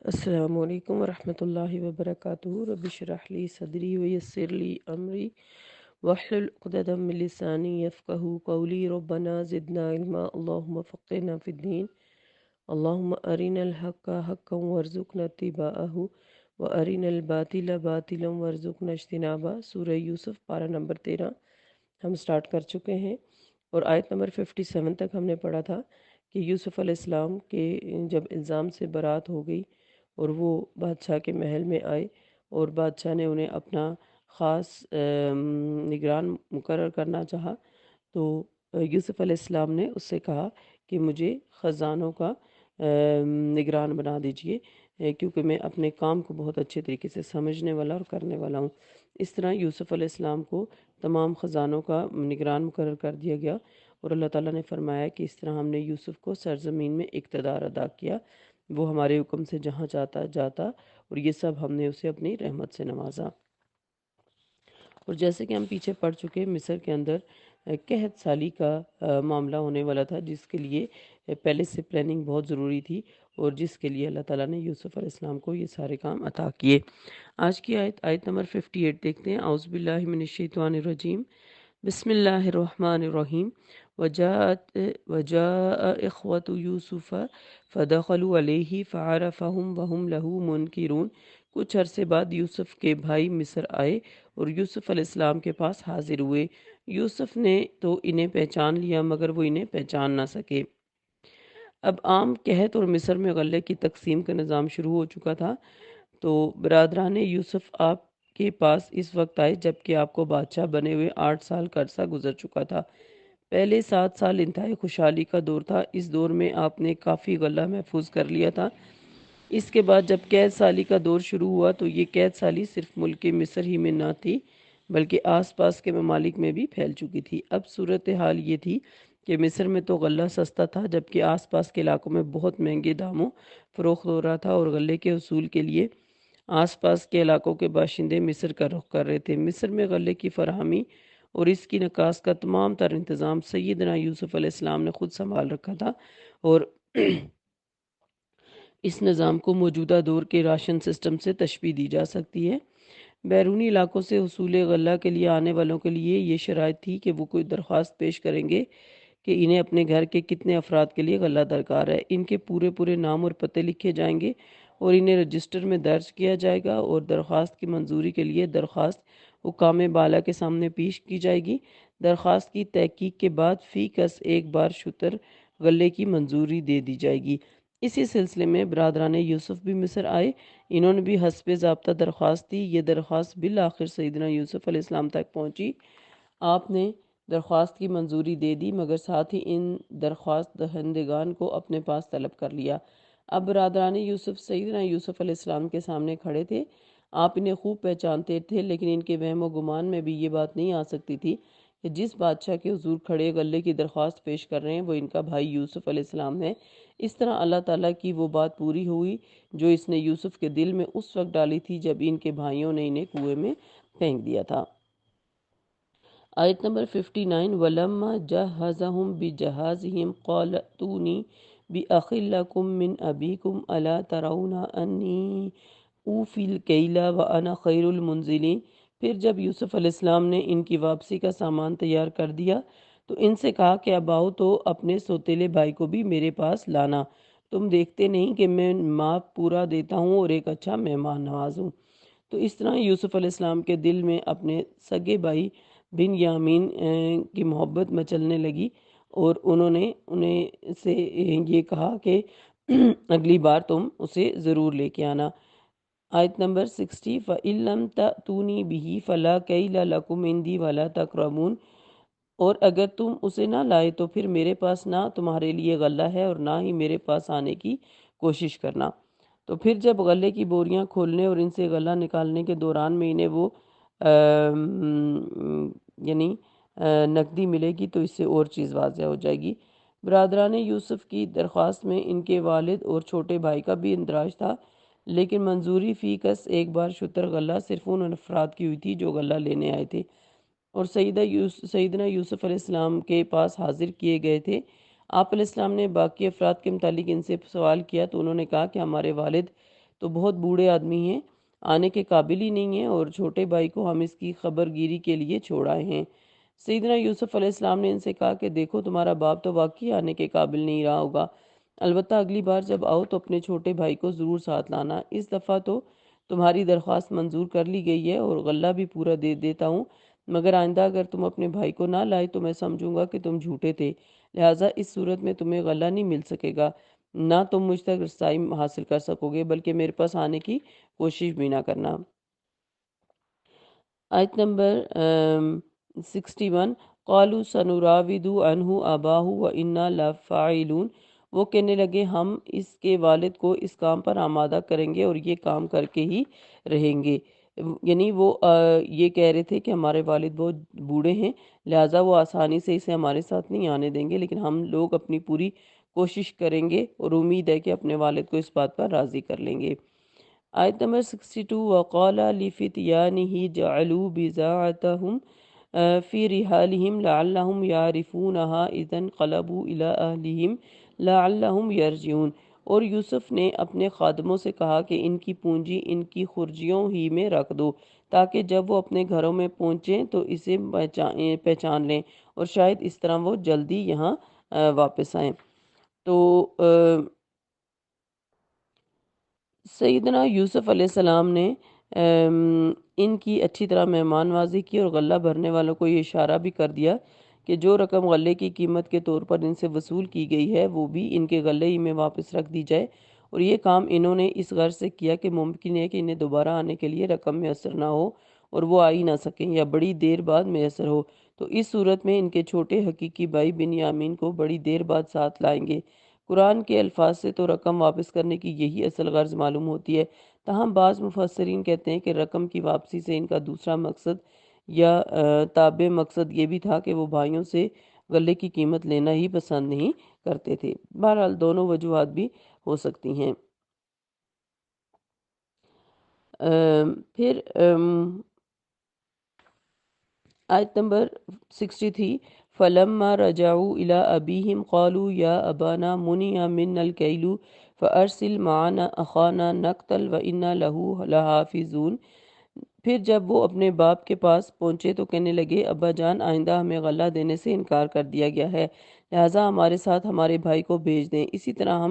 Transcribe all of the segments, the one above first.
السلام علیکم ورحمۃ اللہ وبرکاتہ۔ رب اشرح لی صدری ویسر لی امری واحلل عقدۃ من لسانی یفقہوا قولی۔ ربنا زدنا علما، اللہم فقہنا فی الدین، اللہم ارنا الحق حقا وارزقنا اتباعہ وارنا الباطل باطلا وارزقنا اجتنابہ۔ سورہ یوسف پارہ نمبر 13 ہم سٹارٹ کر چکے ہیں، اور آیت نمبر 57 تک ہم نے پڑھا تھا کہ یوسف علیہ السلام کے جب الزام سے برات ہو گئی اور وہ بادشاہ کے محل میں آئے اور بادشاہ نے انہیں اپنا خاص نگران مقرر کرنا چاہا، تو یوسف علیہ السلام نے اس سے کہا کہ مجھے خزانوں کا نگران بنا دیجئے، کیونکہ میں اپنے کام کو بہت اچھے طریقے سے سمجھنے والا اور کرنے والا ہوں۔ اس طرح یوسف علیہ السلام کو تمام خزانوں کا نگران مقرر کر دیا گیا، اور اللہ تعالیٰ نے فرمایا کہ اس طرح ہم نے یوسف کو سرزمین میں اقتدار عطا کیا، وہ ہمارے حکم سے جہاں چاہتا جاتا، اور یہ سب ہم نے اسے اپنی رحمت سے نوازا۔ اور جیسے کہ ہم پیچھے پڑھ چکے، مصر کے اندر قحط سالی کا معاملہ ہونے والا تھا، جس کے لیے پہلے سے پلاننگ بہت ضروری تھی، اور جس کے لیے اللہ تعالیٰ نے یوسف علیہ السلام کو یہ سارے کام عطا کیے۔ آج کی آیت نمبر 58 دیکھتے ہیں۔ اعوذ باللہ من الشیطان الرجیم، بسم اللہ الرحمن الرحیم۔ وجاء اخوة یوسف فدخلوا علیہ فعرفهم وهم له منکرون۔ کچھ عرصے بعد یوسف کے بھائی مصر آئے اور یوسف علیہ السلام کے پاس حاضر ہوئے۔ یوسف نے تو انہیں پہچان لیا، مگر وہ انہیں پہچان نہ سکے۔ اب عام قحط اور مصر میں غلے کی تقسیم کا نظام شروع ہو چکا تھا، تو برادران یوسف آپ کے پاس اس وقت آئے جبکہ آپ کو بادشاہ بنے ہوئے 8 سال کا عرصہ گزر چکا تھا۔ پہلے 7 سال انتہائی خوشحالی کا دور تھا، اس دور میں آپ نے کافی غلہ محفوظ کر لیا تھا۔ اس کے بعد جب قید سالی کا دور شروع ہوا تو یہ قید سالی صرف ملک مصر ہی میں نہ تھی، بلکہ آس پاس کے ممالک میں بھی پھیل چکی تھی۔ اب صورتحال یہ تھی کہ مصر میں تو غلہ سستا تھا، جبکہ آس پاس کے علاقوں میں بہت مہنگے داموں فروخت ہو رہا تھا، اور غلے کے حصول کے لیے آس پاس کے علاقوں کے باشندے مصر کا رخ کر رہے تھے۔ مصر میں غلے کی فراہمی اور اس کی نکاس کا تمام تر انتظام سیدنا یوسف علیہ السلام نے خود سنبھال رکھا تھا، اور اس نظام کو موجودہ دور کے راشن سسٹم سے تشبیہ دی جا سکتی ہے۔ بیرونی علاقوں سے حصول غلہ کے لیے آنے والوں کے لیے یہ شرائط تھی کہ وہ کوئی درخواست پیش کریں گے کہ انہیں اپنے گھر کے کتنے افراد کے لیے غلہ درکار ہے۔ ان کے پورے نام اور پتے لکھے جائیں گے اور انہیں رجسٹر میں درج کیا جائے گا، اور درخواست کی منظوری کے لیے درخواست حکام بالا کے سامنے پیش کی جائے گی۔ درخواست کی تحقیق کے بعد فی کس 1 بار شتر غلے کی منظوری دے دی جائے گی۔ اسی سلسلے میں برادران یوسف بھی مصر آئے، انہوں نے بھی حسب ضابطہ درخواست دی۔ یہ درخواست بالآخر سیدنا یوسف علیہ السلام تک پہنچی۔ آپ نے درخواست کی منظوری دے دی، مگر ساتھ ہی ان درخواست دہندگان کو اپنے پاس طلب کر لیا۔ اب برادران یوسف سیدنا یوسف علیہ السلام کے سامنے کھڑے تھے۔ آپ انہیں خوب پہچانتے تھے، لیکن ان کے وہم و گمان میں بھی یہ بات نہیں آ سکتی تھی کہ جس بادشاہ کے حضور کھڑے غلے کی درخواست پیش کر رہے ہیں وہ ان کا بھائی یوسف علیہ السلام ہے۔ اس طرح اللہ تعالیٰ کی وہ بات پوری ہوئی جو اس نے یوسف کے دل میں اس وقت ڈالی تھی جب ان کے بھائیوں نے انہیں کنویں میں پھینک دیا تھا۔ آیت نمبر 59، وَلَمَّا جَهَّزَهُم بِجَهَازِهِمْ قَالَ ائْتُونِي بِأَخٍ لَكُم مِّنْ أَبِيكُمْ أَلَا تَرَوْنَ أَنِّي أُوفِي الْكَيْلَ وَأَنَا خَيْرُ الْمُنزِلِينَ۔ پھر جب یوسف علیہ السلام نے ان کی واپسی کا سامان تیار کر دیا تو ان سے کہا کہ اب آؤ تو اپنے سوتیلے بھائی کو بھی میرے پاس لانا، تم دیکھتے نہیں کہ میں ماپ پورا دیتا ہوں اور ایک اچھا مہمان نواز ہوں۔ تو اس طرح یوسف علیہ السلام کے دل میں اپنے سگے بھائی بن یامین کی محبت مچلنے لگی، اور انہوں نے انہیں سے یہ کہا کہ اگلی بار تم اسے ضرور لے کے آنا۔ آیت نمبر 60، فَإِن لَّمْ تَأْتُونِي بِهِ فَلَا كَيْلَ لَكُمْ عِندِي وَلَا تَقْرَبُونِ۔ اور اگر تم اسے نہ لائے تو پھر میرے پاس نہ تمہارے لیے غلہ ہے اور نہ ہی میرے پاس آنے کی کوشش کرنا۔ تو پھر جب غلے کی بوریاں کھولنے اور ان سے غلہ نکالنے کے دوران میں انہیں وہ یعنی نقدی ملے گی تو اس سے اور چیز واضح ہو جائے گی۔ برادران یوسف کی درخواست میں ان کے والد اور چھوٹے بھائی کا بھی اندراج تھا، لیکن منظوری فی کس 1 بار شتر غلہ صرف ان افراد کی ہوئی تھی جو غلہ لینے آئے تھے اور سیدنا یوسف علیہ السلام کے پاس حاضر کیے گئے تھے۔ آپ علیہ السلام نے باقی افراد کے متعلق ان سے سوال کیا تو انہوں نے کہا کہ ہمارے والد تو بہت بوڑھے آدمی ہیں، آنے کے قابل ہی نہیں ہیں، اور چھوٹے بھائی کو ہم اس کی خبر گیری کے لیے چھوڑ آئے ہیں۔ سیدنا یوسف علیہ السلام نے ان سے کہا کہ دیکھو تمہارا باپ تو واقعی آنے کے قابل نہیں رہا ہوگا، البتہ اگلی بار جب آؤ تو اپنے چھوٹے بھائی کو ضرور ساتھ لانا۔ اس دفعہ تو تمہاری درخواست منظور کر لی گئی ہے اور غلہ بھی پورا دے دیتا ہوں، مگر آئندہ اگر تم اپنے بھائی کو نہ لائے تو میں سمجھوں گا کہ تم جھوٹے تھے، لہٰذا اس صورت میں تمہیں غلہ نہیں مل سکے گا، نہ تم مجھ تک رسائی حاصل کر سکو گے، بلکہ میرے پاس آنے کی کوشش بھی نہ کرنا۔ آیت نمبر 61، قالوا سنراود عنہ اباہ وانا لفاعلون، وہ کہنے لگے ہم اس کے والد کو اس کام پر آمادہ کریں گے اور یہ کام کر کے ہی رہیں گے۔ یعنی وہ یہ کہہ رہے تھے کہ ہمارے والد بہت بوڑھے ہیں، لہٰذا وہ آسانی سے اسے ہمارے ساتھ نہیں آنے دیں گے، لیکن ہم لوگ اپنی پوری کوشش کریں گے اور امید ہے کہ اپنے والد کو اس بات پر راضی کر لیں گے۔ آیت نمبر 62، وَقَالَ لِفِتْيَانِهِ جَعَلُوا بِضَاعَتَهُمْ فِي رِحَالِهِمْ لَعَلَّهُمْ يَعْرِفُونَهَا إِذَا انقلبوا إِلَىٰ أَهْلِهِمْ لَعَلَّهُمْ يَرْجِعُونَ، اور یوسف نے اپنے خادموں سے کہا کہ ان کی پونجی ان کی خرجیوں ہی میں رکھ دو، تاکہ جب وہ اپنے گھروں میں پہنچیں تو اسے پہچان لیں، اور شاید اس طرح وہ جلدی یہاں واپس آئیں۔ تو سیدنا یوسف علیہ السلام نے ان کی اچھی طرح مہمان نوازی کی، اور غلہ بھرنے والوں کو یہ اشارہ بھی کر دیا کہ جو رقم غلے کی قیمت کے طور پر ان سے وصول کی گئی ہے وہ بھی ان کے غلے ہی میں واپس رکھ دی جائے، اور یہ کام انہوں نے اس غرض سے کیا کہ ممکن ہے کہ انہیں دوبارہ آنے کے لیے رقم میسر نہ ہو اور وہ آ ہی نہ سکیں یا بڑی دیر بعد میسر ہو، تو اس صورت میں ان کے چھوٹے حقیقی بھائی بنیامین کو بڑی دیر بعد ساتھ لائیں گے۔ قرآن کے الفاظ سے تو رقم واپس کرنے کی یہی اصل غرض معلوم ہوتی ہے، تاہم بعض مفسرین کہتے ہیں کہ رقم کی واپسی سے ان کا دوسرا مقصد یا تابع مقصد یہ بھی تھا کہ وہ بھائیوں سے غلے کی قیمت لینا ہی پسند نہیں کرتے تھے۔ بہرحال دونوں وجوہات بھی ہو سکتی ہیں۔ پھر آیت نمبر 63، فَلَمَّا رَجَعُوا إِلَىٰ أَبِيهِمْ قَالُوا يَا أَبَانَا مُنِعَ مِنَّا الْكَيْلُ فَأَرْسِلْ مَعَنَا أَخَانَا نَكْتَلْ وَإِنَّا لَهُ لَحَافِظُونَ، پھر جب وہ اپنے باپ کے پاس پہنچے تو کہنے لگے ابا جان آئندہ ہمیں غلہ دینے سے انکار کر دیا گیا ہے، لہٰذا ہمارے ساتھ ہمارے بھائی کو بھیج دیں، اسی طرح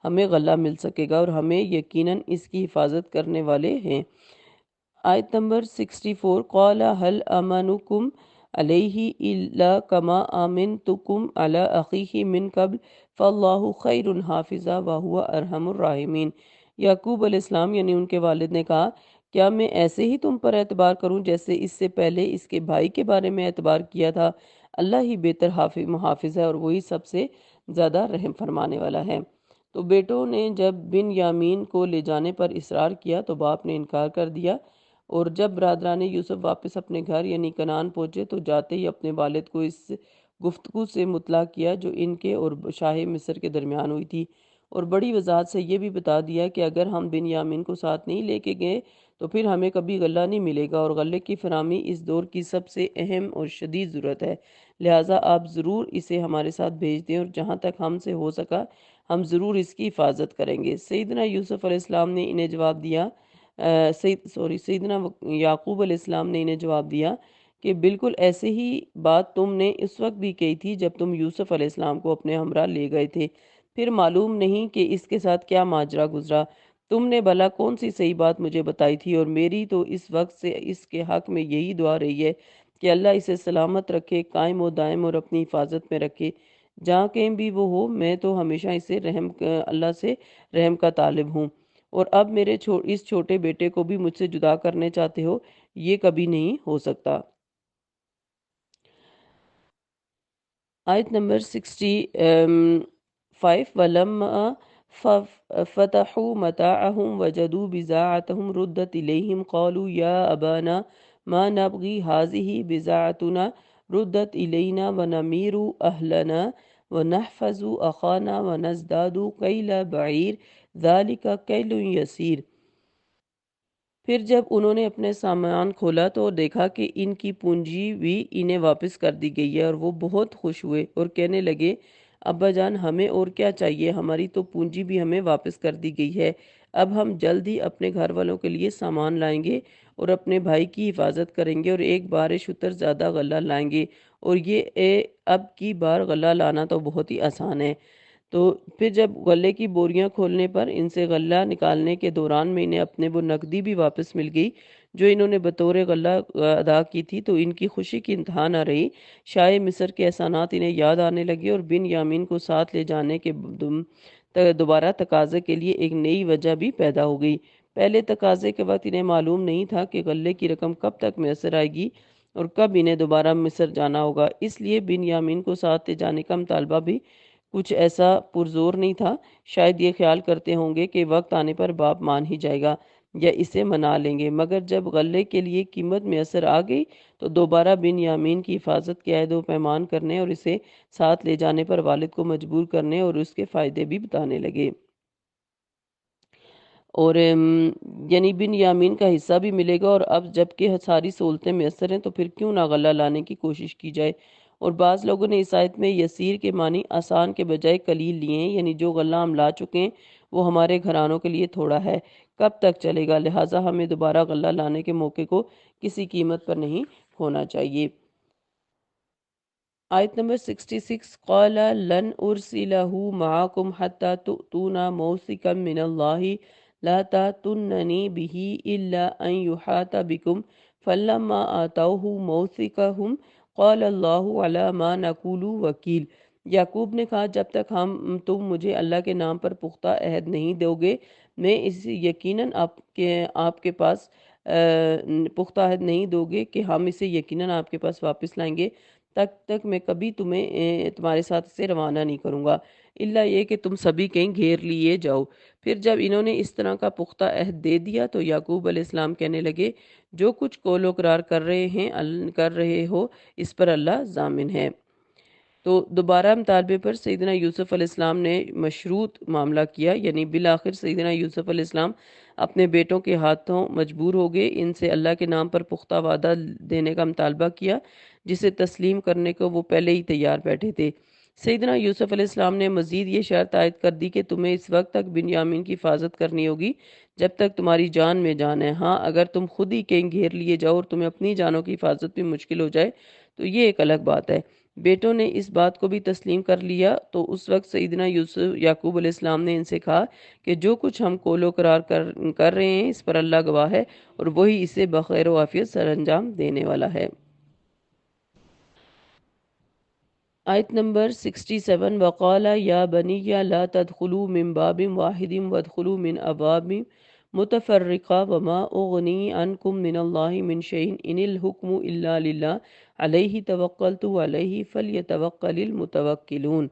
ہمیں غلہ مل سکے گا اور ہمیں یقیناً اس کی حفاظت کرنے والے ہیں۔ آیت نمبر 64، قَالَ هَلْ أَمَنُكُمْ عَلَيْهِ إِلَّا كَمَا آمَنْتُكُمْ عَلَىٰ أَخِيهِ مِنْ قَبْلُ فَاللَّهُ خَيْرٌ حَافِظًا وَهُوَ أَرْحَمُ الرَّاحِمِينَ۔ یعقوب علیہ السلام یعنی ان کے والد نے کہا کیا میں ایسے ہی تم پر اعتبار کروں جیسے اس سے پہلے اس کے بھائی کے بارے میں اعتبار کیا تھا؟ اللہ ہی بہتر محافظ ہے اور وہی سب سے زیادہ رحم فرمانے والا ہے۔ تو بیٹوں نے جب بن یامین کو لے جانے پر اصرار کیا تو باپ نے انکار کر دیا، اور جب برادران یوسف واپس اپنے گھر یعنی کنعان پہنچے تو جاتے ہی اپنے والد کو اس گفتگو سے مطلع کیا جو ان کے اور شاہ مصر کے درمیان ہوئی تھی، اور بڑی وضاحت سے یہ بھی بتا دیا کہ اگر ہم بن یامین کو ساتھ نہیں لے کے گئے تو پھر ہمیں کبھی غلہ نہیں ملے گا، اور غلے کی فراہمی اس دور کی سب سے اہم اور شدید ضرورت ہے، لہٰذا آپ ضرور اسے ہمارے ساتھ بھیج دیں اور جہاں تک ہم سے ہو سکا ہم ضرور اس کی حفاظت کریں گے۔ سیدنا یوسف علیہ السلام نے انہیں جواب دیا سیدنا یعقوب علیہ السلام نے انہیں جواب دیا کہ بالکل ایسے ہی بات تم نے اس وقت بھی کہی تھی جب تم یوسف علیہ السلام کو اپنے ہمراہ لے گئے تھے، پھر معلوم نہیں کہ اس کے ساتھ کیا ماجرا گزرا، تم نے بھلا کون سی صحیح بات مجھے بتائی تھی، اور میری تو اس وقت سے اس کے حق میں یہی دعا رہی ہے کہ اللہ اسے سلامت رکھے، قائم و دائم اور اپنی حفاظت میں رکھے، جہاں کہیں بھی وہ ہو، میں تو ہمیشہ اسے اللہ سے رحم کا طالب ہوں، اور اب میرے اس چھوٹے بیٹے کو بھی مجھ سے جدا کرنے چاہتے ہو، یہ کبھی نہیں ہو سکتا۔ آیت نمبر 65، وَلَمَّا فَتَحُوا مَتَاعَهُمْ وَجَدُوا بِضَاعَتَهُمْ رُدَّتْ إِلَيْهِمْ قَالُوا يَا أَبَانَا مَا نَبْغِي هَٰذِهِ بِضَاعَتُنَا رُدَّتْ إِلَيْنَا وَنَمِيرُ أَهْلَنَا وَنَحْفَظُ أَخَانَا وَنَزْدَادُ كَيْلَ بَعِيرٍ ذَٰلِكَ كَيْلٌ يَسِيرٌ، پھر جب انہوں نے اپنے سامان کھولا تو دیکھا کہ ان کی پونجی بھی انہیں واپس کر دی گئی ہے، اور وہ بہت خوش ہوئے اور کہنے لگے ابا جان ہمیں اور کیا چاہیے، ہماری تو پونجی بھی ہمیں واپس کر دی گئی ہے، اب ہم جلد ہی اپنے گھر والوں کے لیے سامان لائیں گے اور اپنے بھائی کی حفاظت کریں گے اور ایک بار شتر زیادہ غلہ لائیں گے، اور اب کی بار غلہ لانا تو بہت ہی آسان ہے۔ تو پھر جب غلے کی بوریاں کھولنے پر ان سے غلہ نکالنے کے دوران میں انہیں اپنے وہ نقدی بھی واپس مل گئی جو انہوں نے بطور غلہ ادا کی تھی، تو ان کی خوشی کی انتہا نہ رہی۔ شاہ مصر کے احسانات انہیں یاد آنے لگے اور بن یامین کو ساتھ لے جانے کے دوبارہ تقاضے کے لیے ایک نئی وجہ بھی پیدا ہو گئی۔ پہلے تقاضے کے وقت انہیں معلوم نہیں تھا کہ غلے کی رقم کب تک میسر آئے گی اور کب انہیں دوبارہ مصر جانا ہوگا، اس لیے بن یامین کو ساتھ لے جانے کا مطالبہ بھی کچھ ایسا پرزور نہیں تھا۔ شاید یہ خیال کرتے ہوں گے کہ وقت آنے پر باپ مان ہی جائے گا یا اسے منا لیں گے، مگر جب غلے کے لیے قیمت میسر آ گئی تو دوبارہ بن یامین کی حفاظت کے عہد و پیمان کرنے اور اسے ساتھ لے جانے پر والد کو مجبور کرنے اور اس کے فائدے بھی بتانے لگے، اور یعنی بن یامین کا حصہ بھی ملے گا، اور اب جب کہ ساری سہولتیں میسر ہیں تو پھر کیوں نہ غلہ لانے کی کوشش کی جائے۔ اور بعض لوگوں نے اس آیت میں یسیر کے معنی آسان کے بجائے قلیل لیے ہیں، یعنی جو غلہ ہم لا چکے ہیں وہ ہمارے گھرانوں کے لیے تھوڑا ہے، کب تک چلے گا، لہٰذا ہمیں دوبارہ غلہ لانے کے موقع کو کسی قیمت پر نہیں کھونا چاہیے۔ آیت نمبر 66، قال لن ارسلہ معکم حتی تؤتونا موثقا من اللہ لا تأتوننی بہ الا ان یحاط بکم فلما آتوہ موثقہم قال اللہ علی ما نقول وکیل۔ یعقوب نے کہا جب تک تم مجھے اللہ کے نام پر پختہ عہد نہیں دو گے، میں اس یقیناً آپ کے پاس پختہ عہد نہیں دو گے کہ ہم اسے یقیناً آپ کے پاس واپس لائیں گے، تک میں کبھی تمہارے ساتھ اسے روانہ نہیں کروں گا، الا یہ کہ تم سبھی کہیں گھیر لیے جاؤ۔ پھر جب انہوں نے اس طرح کا پختہ عہد دے دیا تو یعقوب علیہ السلام کہنے لگے، جو کچھ قول و قرار کر رہے ہو اس پر اللہ ضامن ہے۔ تو دوبارہ مطالبے پر سیدنا یوسف علیہ السلام نے مشروط معاملہ کیا، یعنی بالآخر سیدنا یوسف علیہ السلام اپنے بیٹوں کے ہاتھوں مجبور ہو گئے، ان سے اللہ کے نام پر پختہ وعدہ دینے کا مطالبہ کیا جسے تسلیم کرنے کو وہ پہلے ہی تیار بیٹھے تھے۔ سیدنا یوسف علیہ السلام نے مزید یہ شرط عائد کر دی کہ تمہیں اس وقت تک بنیامین کی حفاظت کرنی ہوگی جب تک تمہاری جان میں جان ہے، ہاں اگر تم خود ہی کہیں گھیر لیے جاؤ اور تمہیں اپنی جانوں کی حفاظت بھی مشکل ہو جائے تو یہ ایک الگ بات ہے۔ بیٹوں نے اس بات کو بھی تسلیم کر لیا تو اس وقت سیدنا یعقوب علیہ السلام نے ان سے کہا کہ جو کچھ ہم قول و قرار کر رہے ہیں اس پر اللہ گواہ ہے اور وہی اسے بخیر و عافیت سر انجام دینے والا ہے۔ آیت نمبر 67، وقال یا بنی لا تدخلوا من باب واحد وادخلوا من ابواب متفرقہ وما اغنی عنکم من اللہ من شیء ان الحکم الا للہ علیہ توکلت علیہ فلیتوکل المتوکلون۔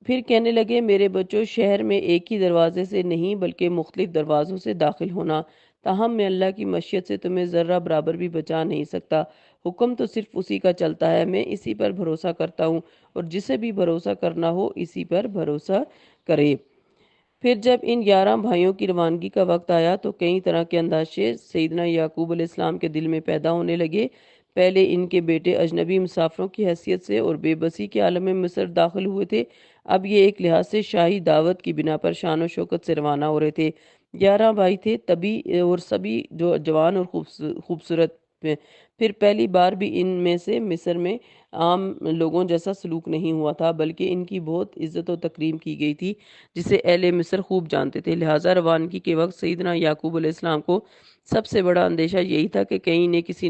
پھر کہنے لگے میرے بچوں، شہر میں ایک ہی دروازے سے نہیں بلکہ مختلف دروازوں سے داخل ہونا، تاہم میں اللہ کی مشیت سے تمہیں ذرہ برابر بھی بچا نہیں سکتا، حکم تو صرف اسی کا چلتا ہے، میں اسی پر بھروسہ کرتا ہوں اور جسے بھی بھروسہ کرنا ہو اسی پر بھروسہ کرے۔ پھر جب ان 11 بھائیوں کی روانگی کا وقت آیا تو کئی طرح کے اندیشے سیدنا یعقوب علیہ السلام کے دل میں پیدا ہونے لگے۔ پہلے ان کے بیٹے اجنبی مسافروں کی حیثیت سے اور بے بسی کے عالم مصر داخل ہوئے تھے، اب یہ ایک لحاظ سے شاہی دعوت کی بنا پر شان و شوکت سے روانہ ہو رہے تھے۔ 11 بھائی تھے تبھی اور سبھی جو جوان اور خوبصورت تھے۔ پھر پہلی بار بھی ان میں سے مصر میں عام لوگوں جیسا سلوک نہیں ہوا تھا، بلکہ ان کی بہت عزت و تکریم کی گئی تھی جسے اہل مصر خوب جانتے تھے، لہٰذا روانگی کے وقت سیدنا یعقوب علیہ السلام کو سب سے بڑا اندیشہ یہی تھا کہ کہیں انہیں کسی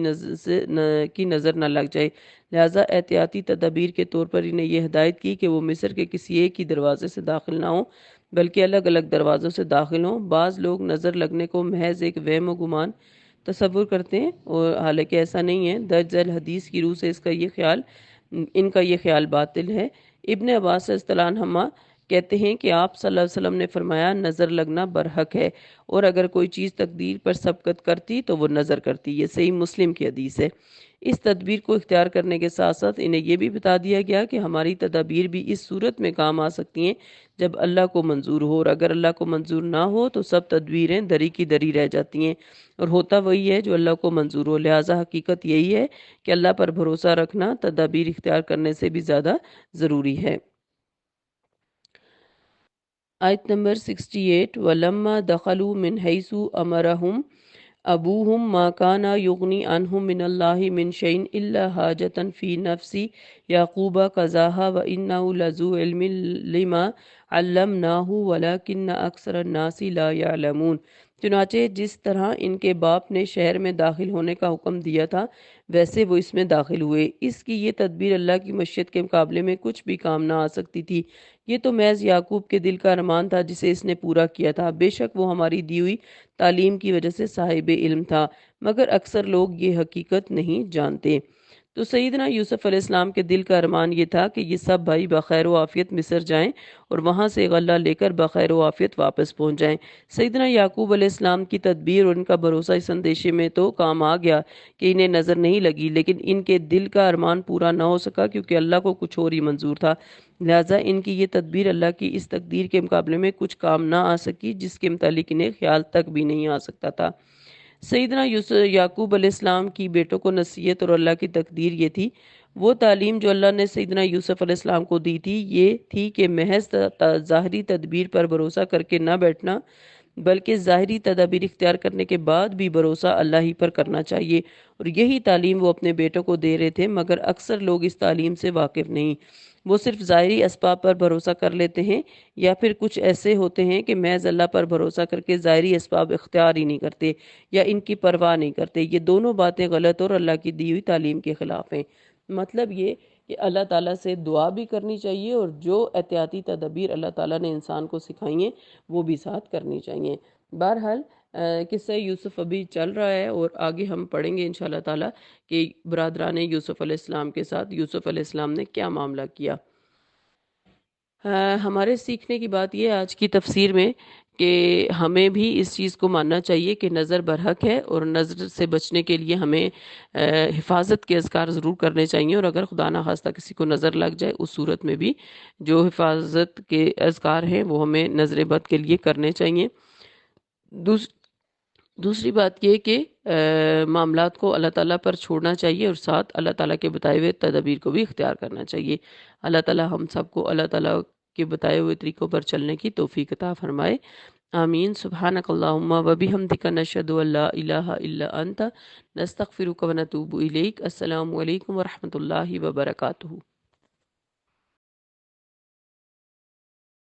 کی نظر نہ لگ جائے، لہٰذا احتیاطی تدابیر کے طور پر انہیں یہ ہدایت کی کہ وہ مصر کے کسی ایک ہی دروازے سے داخل نہ ہوں بلکہ الگ الگ دروازوں سے داخل ہوں۔ بعض لوگ نظر لگنے کو محض ایک وہم و گمان تصور کرتے ہیں اور حالانکہ ایسا نہیں ہے، درج ذیل حدیث کی روح سے ان کا یہ خیال باطل ہے۔ ابن عباس رضی اللہ عنہما کہتے ہیں کہ آپ صلی اللہ علیہ وسلم نے فرمایا نظر لگنا برحق ہے، اور اگر کوئی چیز تقدیر پر سبقت کرتی تو وہ نظر کرتی، یہ صحیح مسلم کی حدیث ہے۔ اس تدبیر کو اختیار کرنے کے ساتھ ساتھ انہیں یہ بھی بتا دیا گیا کہ ہماری تدابیر بھی اس صورت میں کام آ سکتی ہیں جب اللہ کو منظور ہو، اور اگر اللہ کو منظور نہ ہو تو سب تدبیریں دری کی دری رہ جاتی ہیں، اور ہوتا وہی ہے جو اللہ کو منظور ہو، لہٰذا حقیقت یہی ہے کہ اللہ پر بھروسہ رکھنا تدابیر اختیار کرنے سے بھی زیادہ ضروری ہے۔ آیت نمبر 68 وَلَمَّا دَخَلُوا مِنْ حَيْثُ أَمَرَهُمْ أَبُوهُمْ مَا كَانَ يُغْنِي عَنْهُمْ مِنَ اللَّهِ مِنْ شَيْءٍ إِلَّا حَاجَةً فِي نَفْسِ يَعْقُوبَ قَضَاهَا وَإِنَّهُ لَذُو عِلْمٍ لِمَا عَلَّمْنَاهُ وَلَكِنَّ أَكْثَرَ النَّاسِ لَا يَعْلَمُونَ۔ چنانچہ جس طرح ان کے باپ نے شہر میں داخل ہونے کا حکم دیا تھا ویسے وہ اس میں داخل ہوئے۔ اس کی یہ تدبیر اللہ کی مشیت کے مقابلے میں کچھ بھی کام نہ آ سکتی تھی۔ یہ تو محض یعقوب کے دل کا ارمان تھا جسے اس نے پورا کیا تھا۔ بے شک وہ ہماری دی ہوئی تعلیم کی وجہ سے صاحب علم تھا، مگر اکثر لوگ یہ حقیقت نہیں جانتے۔ تو سیدنا یوسف علیہ السلام کے دل کا ارمان یہ تھا کہ یہ سب بھائی بخیر و عافیت مصر جائیں اور وہاں سے غلہ لے کر بخیر و عافیت واپس پہنچ جائیں۔ سیدنا یعقوب علیہ السلام کی تدبیر اور ان کا بھروسہ اس اندیشے میں تو کام آ گیا کہ انہیں نظر نہیں لگی، لیکن ان کے دل کا ارمان پورا نہ ہو سکا کیونکہ اللہ کو کچھ اور ہی منظور تھا۔ لہٰذا ان کی یہ تدبیر اللہ کی اس تقدیر کے مقابلے میں کچھ کام نہ آ سکی جس کے متعلق انہیں خیال تک بھی نہیں آ سکتا تھا۔ سیدنا یعقوب علیہ السلام کی بیٹوں کو نصیحت اور اللہ کی تقدیر یہ تھی، وہ تعلیم جو اللہ نے سیدنا یوسف علیہ السلام کو دی تھی یہ تھی کہ محض ظاہری تدبیر پر بھروسہ کر کے نہ بیٹھنا، بلکہ ظاہری تدابیر اختیار کرنے کے بعد بھی بھروسہ اللہ ہی پر کرنا چاہیے، اور یہی تعلیم وہ اپنے بیٹوں کو دے رہے تھے، مگر اکثر لوگ اس تعلیم سے واقف نہیں۔ وہ صرف ظاہری اسباب پر بھروسہ کر لیتے ہیں، یا پھر کچھ ایسے ہوتے ہیں کہ محض اللہ پر بھروسہ کر کے ظاہری اسباب اختیار ہی نہیں کرتے یا ان کی پرواہ نہیں کرتے۔ یہ دونوں باتیں غلط اور اللہ کی دی ہوئی تعلیم کے خلاف ہیں۔ مطلب یہ کہ اللہ تعالیٰ سے دعا بھی کرنی چاہیے اور جو احتیاطی تدابیر اللہ تعالیٰ نے انسان کو سکھائی ہیں وہ بھی ساتھ کرنی چاہیے۔ بہرحال قصہ یوسف ابھی چل رہا ہے اور آگے ہم پڑھیں گے انشاءاللہ تعالیٰ کہ برادران یوسف علیہ السلام کے ساتھ یوسف علیہ السلام نے کیا معاملہ کیا۔ ہمارے سیکھنے کی بات یہ ہے آج کی تفسیر میں کہ ہمیں بھی اس چیز کو ماننا چاہیے کہ نظر برحق ہے اور نظر سے بچنے کے لیے ہمیں حفاظت کے اذکار ضرور کرنے چاہیے، اور اگر خدا نہ خواستہ کسی کو نظر لگ جائے اس صورت میں بھی جو حفاظت کے اذکار ہیں وہ ہمیں نظر بد کے لیے کرنے چاہیے۔ دوسری بات یہ کہ معاملات کو اللہ تعالیٰ پر چھوڑنا چاہیے اور ساتھ اللہ تعالیٰ کے بتائے ہوئے تدابیر کو بھی اختیار کرنا چاہیے۔ اللہ تعالیٰ ہم سب کو اللہ تعالیٰ کے بتائے ہوئے طریقوں پر چلنے کی توفیق عطا فرمائے، آمین۔ سبحانک اللہم و بحمدک نشہد ان لا الہ الا انت نستغفرک و نتوب الیک۔ السلام علیکم و رحمۃ اللہ وبرکاتہ۔